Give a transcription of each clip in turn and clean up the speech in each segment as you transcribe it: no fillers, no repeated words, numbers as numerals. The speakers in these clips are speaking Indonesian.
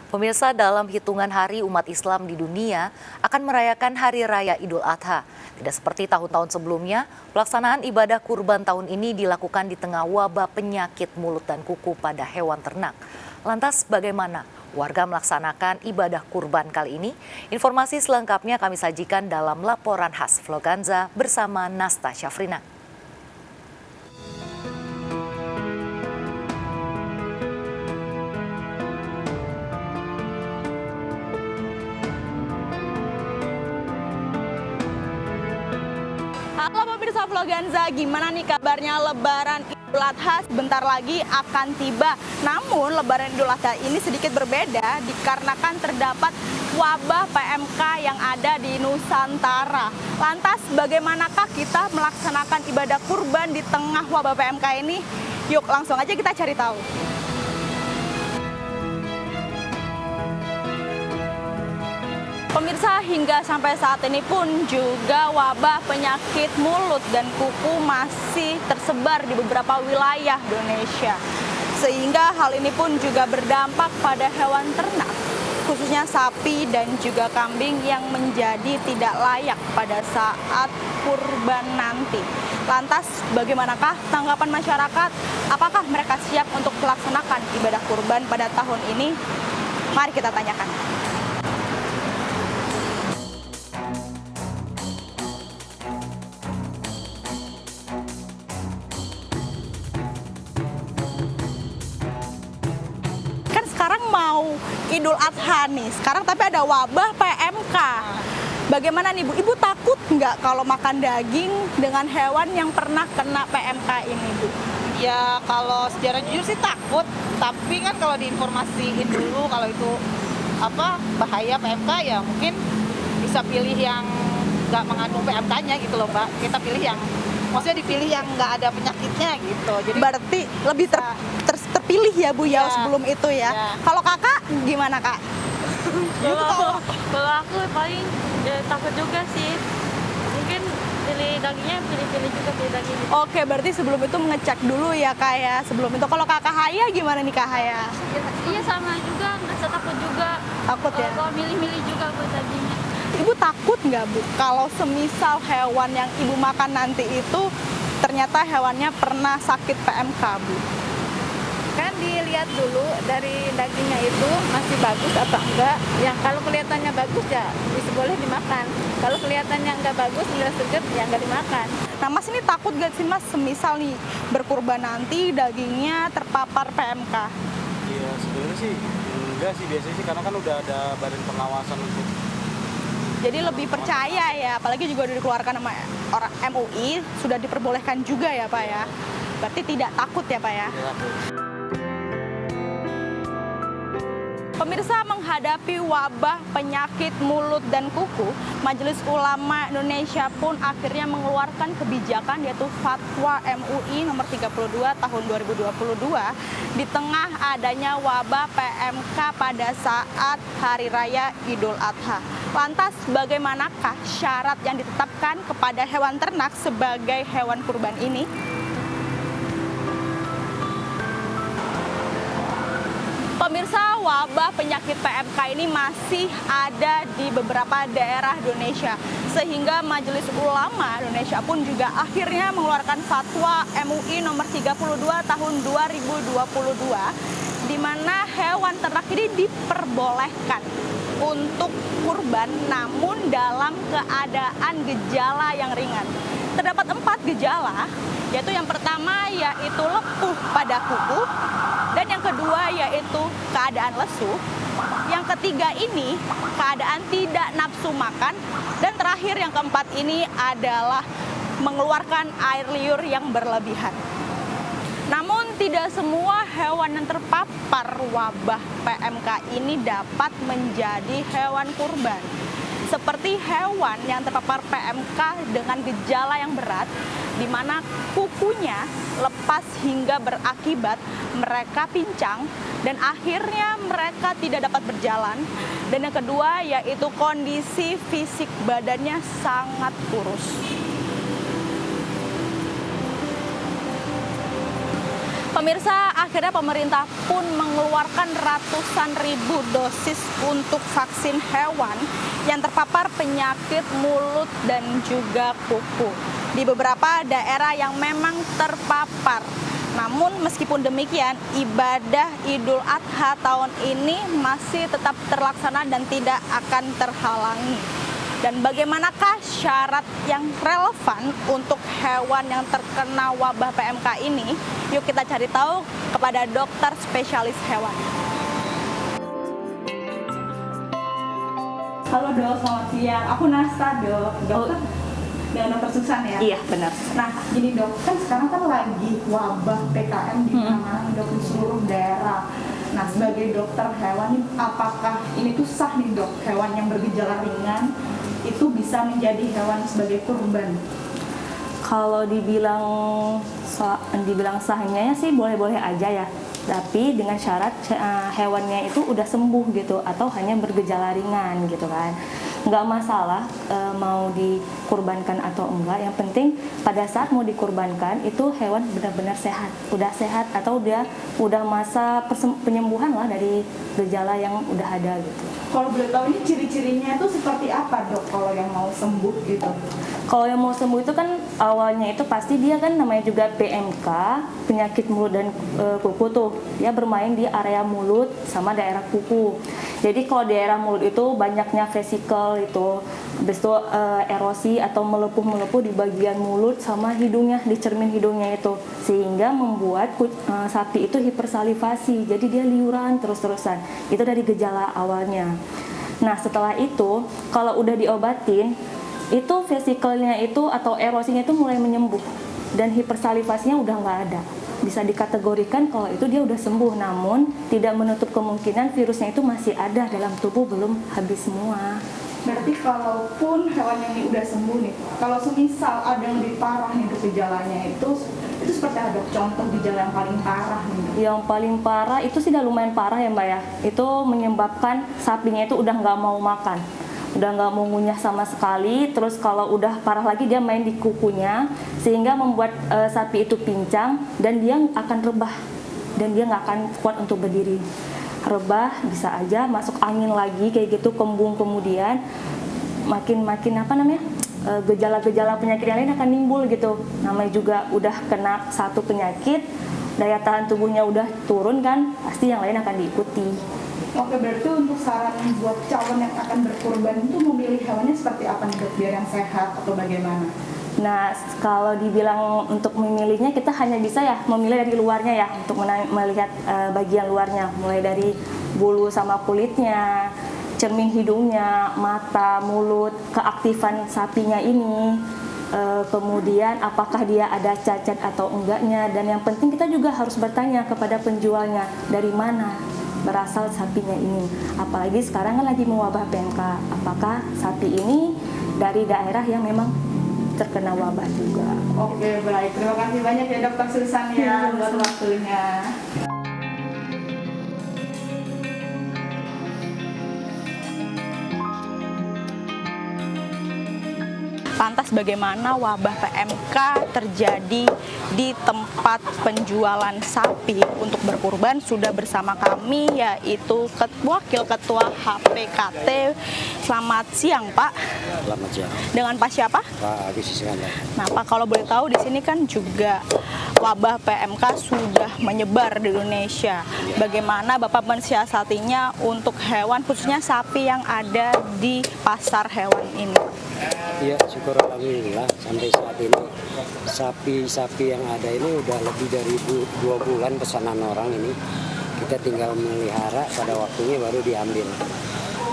Pemirsa, dalam hitungan hari umat Islam di dunia akan merayakan Hari Raya Idul Adha. Tidak seperti tahun-tahun sebelumnya, pelaksanaan ibadah kurban tahun ini dilakukan di tengah wabah penyakit mulut dan kuku pada hewan ternak. Lantas bagaimana warga melaksanakan ibadah kurban kali ini? Informasi selengkapnya kami sajikan dalam laporan khas Vloganza bersama Nasta Syafrina. Halo pemirsa Vloganza, gimana nih kabarnya? Lebaran Idul Adha sebentar lagi akan tiba. Namun Lebaran Idul Adha ini sedikit berbeda dikarenakan terdapat wabah PMK yang ada di Nusantara. Lantas bagaimanakah kita melaksanakan ibadah kurban di tengah wabah PMK ini? Yuk langsung aja kita cari tahu. Pemirsa, hingga sampai saat ini pun juga wabah penyakit mulut dan kuku masih tersebar di beberapa wilayah Indonesia. Sehingga hal ini pun juga berdampak pada hewan ternak, khususnya sapi dan juga kambing yang menjadi tidak layak pada saat kurban nanti. Lantas bagaimanakah tanggapan masyarakat? Apakah mereka siap untuk melaksanakan ibadah kurban pada tahun ini? Mari kita tanyakan. Sekarang mau Idul Adha nih, sekarang tapi ada wabah PMK. Bagaimana nih Bu? Ibu takut nggak kalau makan daging dengan hewan yang pernah kena PMK ini Bu? Ya kalau secara jujur sih takut, tapi kan kalau diinformasiin dulu kalau itu bahaya PMK ya mungkin bisa pilih yang nggak mengandung PMK-nya gitu loh Mbak. Kita pilih yang, maksudnya dipilih yang nggak ada penyakitnya gitu. Jadi berarti lebih terpilih ya Bu ya sebelum itu ya. Kalau kakak gimana Kak? Kalau aku paling takut juga sih. Mungkin pilih dagingnya, pilih juga pilih daging. Oke, berarti sebelum itu mengecek dulu ya Kak ya. Sebelum itu kalau Kakak Haya gimana nih Kak Haya? Iya sama juga, nggak takut juga. Takut ya? Kalau milih-milih juga buat dagingnya. Ibu takut nggak Bu kalau semisal hewan yang Ibu makan nanti itu ternyata hewannya pernah sakit PMK Bu? Kan dilihat dulu dari dagingnya itu masih bagus atau enggak. Yang kalau kelihatannya bagus ya bisa boleh dimakan. Kalau kelihatannya enggak bagus, nggak seger ya enggak dimakan. Nah Mas ini takut gak sih Mas semisal nih berkurban nanti dagingnya terpapar PMK? Iya sebenarnya sih enggak sih, biasanya sih karena kan udah ada badan pengawasan untuk. Jadi lebih percaya ya, apalagi juga udah dikeluarkan sama orang MUI, sudah diperbolehkan juga ya Pak ya. Berarti tidak takut ya Pak ya? Tidak takut. Pemirsa, menghadapi wabah penyakit mulut dan kuku, Majelis Ulama Indonesia pun akhirnya mengeluarkan kebijakan yaitu Fatwa MUI nomor 32 tahun 2022 di tengah adanya wabah PMK pada saat Hari Raya Idul Adha. Lantas bagaimanakah syarat yang ditetapkan kepada hewan ternak sebagai hewan kurban ini? Pemirsa, wabah penyakit PMK ini masih ada di beberapa daerah Indonesia. Sehingga Majelis Ulama Indonesia pun juga akhirnya mengeluarkan Fatwa MUI nomor 32 tahun 2022 di mana hewan ternak ini diperbolehkan untuk kurban namun dalam keadaan gejala yang ringan. Terdapat 4 gejala, yaitu yang pertama yaitu lepuh pada kuku, dan yang kedua yaitu keadaan lesu, yang ketiga ini keadaan tidak nafsu makan, dan terakhir yang keempat ini adalah mengeluarkan air liur yang berlebihan. Namun tidak semua hewan yang terpapar wabah PMK ini dapat menjadi hewan kurban. Seperti hewan yang terpapar PMK dengan gejala yang berat, di mana kukunya lepas hingga berakibat mereka pincang dan akhirnya mereka tidak dapat berjalan. Dan yang kedua yaitu kondisi fisik badannya sangat kurus. Pemirsa, akhirnya pemerintah pun mengeluarkan ratusan ribu dosis untuk vaksin hewan yang terpapar penyakit mulut dan juga kuku di beberapa daerah yang memang terpapar. Namun meskipun demikian, ibadah Idul Adha tahun ini masih tetap terlaksana dan tidak akan terhalangi. Dan bagaimanakah syarat yang relevan untuk hewan yang terkena wabah PMK ini? Yuk kita cari tahu kepada dokter spesialis hewan. Halo dok, selamat siang. Aku Nasta dok. Dokter dengan dokter Susan ya? Iya benar. Nah gini dok, kan sekarang kan lagi wabah PKM di mana-mana dok di seluruh daerah. Nah sebagai dokter hewan, apakah ini tuh sah nih dok, hewan yang bergejala ringan itu bisa menjadi hewan sebagai kurban? Kalau dibilang sahnya sih boleh-boleh aja ya, tapi dengan syarat hewannya itu udah sembuh gitu atau hanya bergejala ringan gitu kan. Nggak masalah mau dikurbankan atau enggak, yang penting pada saat mau dikurbankan itu hewan benar-benar sehat, udah sehat atau udah masa penyembuhan lah dari gejala yang udah ada gitu. Kalau boleh tahu ini ciri-cirinya itu seperti apa dok kalau yang mau sembuh gitu? Kalau yang mau sembuh itu kan awalnya itu pasti dia kan namanya juga PMK, penyakit mulut dan kuku tuh. Dia bermain di area mulut sama daerah kuku. Jadi kalau daerah mulut itu banyaknya vesikel itu, habis itu erosi atau melepuh-melepuh di bagian mulut sama hidungnya, di cermin hidungnya itu. Sehingga membuat sapi itu hipersalivasi, jadi dia liuran terus-terusan. Itu dari gejala awalnya. Nah setelah itu, kalau udah diobatin, itu vesikelnya itu atau erosinya itu mulai menyembuh dan hipersalivasinya udah nggak ada. Bisa dikategorikan kalau itu dia udah sembuh, namun tidak menutup kemungkinan virusnya itu masih ada dalam tubuh, belum habis semua. Berarti kalaupun hewan yang ini udah sembuh nih, kalau semisal ada yang lebih parah nih gejalanya itu seperti ada contoh gejala yang paling parah nih? Yang paling parah itu sih udah lumayan parah ya mbak ya, itu menyebabkan sapinya itu udah nggak mau makan, udah nggak mau ngunyah sama sekali. Terus kalau udah parah lagi dia main di kukunya sehingga membuat sapi itu pincang dan dia akan rebah dan dia nggak akan kuat untuk berdiri. Rebah, bisa aja masuk angin lagi kayak gitu, kembung, kemudian makin apa namanya gejala-gejala penyakit yang lain akan nimbul gitu. Namanya juga udah kena satu penyakit, daya tahan tubuhnya udah turun kan, pasti yang lain akan diikuti. Oke, berarti untuk saran buat calon yang akan berkurban itu memilih hewannya seperti apa nih dok, biar yang sehat atau bagaimana? Nah, kalau dibilang untuk memilihnya, kita hanya bisa ya memilih dari luarnya ya, untuk melihat bagian luarnya, mulai dari bulu sama kulitnya, cermin hidungnya, mata, mulut, keaktifan sapinya ini, kemudian apakah dia ada cacat atau enggaknya, dan yang penting kita juga harus bertanya kepada penjualnya dari mana berasal sapinya ini. Apalagi sekarang kan lagi mewabah PMK, apakah sapi ini dari daerah yang memang terkena wabah juga. Oke, baik. Terima kasih banyak ya dokter Susan ya buat waktunya. Lantas bagaimana wabah PMK terjadi di tempat penjualan sapi untuk berkurban? Sudah bersama kami yaitu Wakil Ketua HPKT. Selamat siang Pak. Selamat siang. Dengan Pak siapa? Pak Agus Iskandar. Nah Pak, kalau boleh tahu di sini kan juga wabah PMK sudah menyebar di Indonesia. Bagaimana Bapak mensiasatinya untuk hewan, khususnya sapi yang ada di pasar hewan ini? Iya, syukur alhamdulillah sampai saat ini sapi-sapi yang ada ini udah lebih dari 2 bulan pesanan orang ini. Kita tinggal melihara, pada waktunya baru diambil.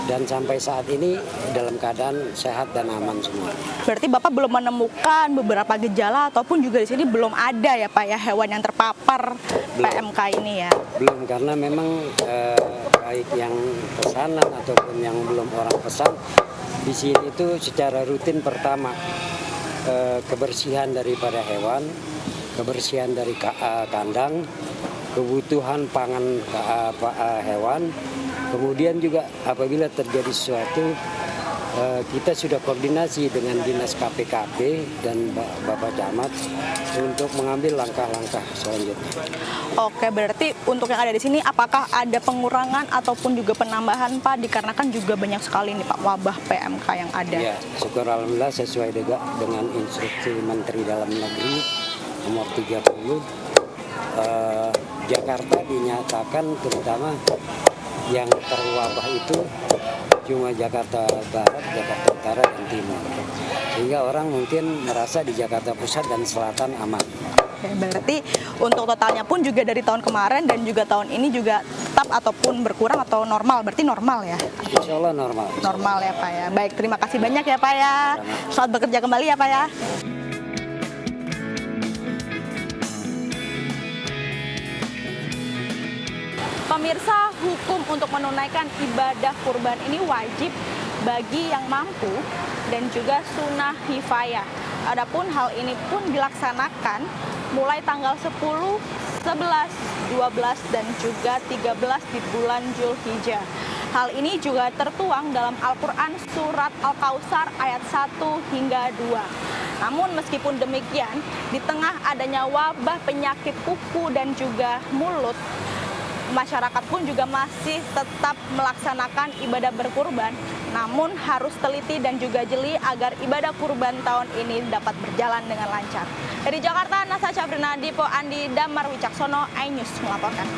Dan sampai saat ini dalam keadaan sehat dan aman semua. Berarti Bapak belum menemukan beberapa gejala ataupun juga di sini belum ada ya Pak ya hewan yang terpapar PMK ini ya? Belum, karena memang baik yang pesanan ataupun yang belum orang pesan, di sini itu secara rutin pertama kebersihan daripada hewan, kebersihan dari kandang, kebutuhan pangan hewan, kemudian juga apabila terjadi sesuatu kita sudah koordinasi dengan Dinas KPKP dan Bapak Camat untuk mengambil langkah-langkah selanjutnya. Oke, berarti untuk yang ada di sini apakah ada pengurangan ataupun juga penambahan Pak, dikarenakan juga banyak sekali nih Pak wabah PMK yang ada. Ya, syukur alhamdulillah sesuai dengan instruksi Menteri Dalam Negeri nomor 30, Jakarta dinyatakan terutama yang terwabah itu cuma Jakarta Barat, Jakarta Utara, dan Timur. Sehingga orang mungkin merasa di Jakarta Pusat dan Selatan aman. Oke, berarti untuk totalnya pun juga dari tahun kemarin dan juga tahun ini juga tetap ataupun berkurang atau normal, berarti normal ya? Insya Allah normal. Normal ya Pak ya. Baik, terima kasih banyak ya Pak ya. Selamat bekerja kembali ya Pak ya. Pemirsa, hukum untuk menunaikan ibadah kurban ini wajib bagi yang mampu dan juga sunnah hifayah. Adapun hal ini pun dilaksanakan mulai tanggal 10, 11, 12, dan juga 13 di bulan Zulhijjah. Hal ini juga tertuang dalam Al-Quran Surat Al-Kautsar ayat 1 hingga 2. Namun meskipun demikian, di tengah adanya wabah penyakit kuku dan juga mulut, masyarakat pun juga masih tetap melaksanakan ibadah berkurban, namun harus teliti dan juga jeli agar ibadah kurban tahun ini dapat berjalan dengan lancar. Dari Jakarta, Nasa Cabrina, Dipo Andi Damar Wicaksono, iNews melaporkan.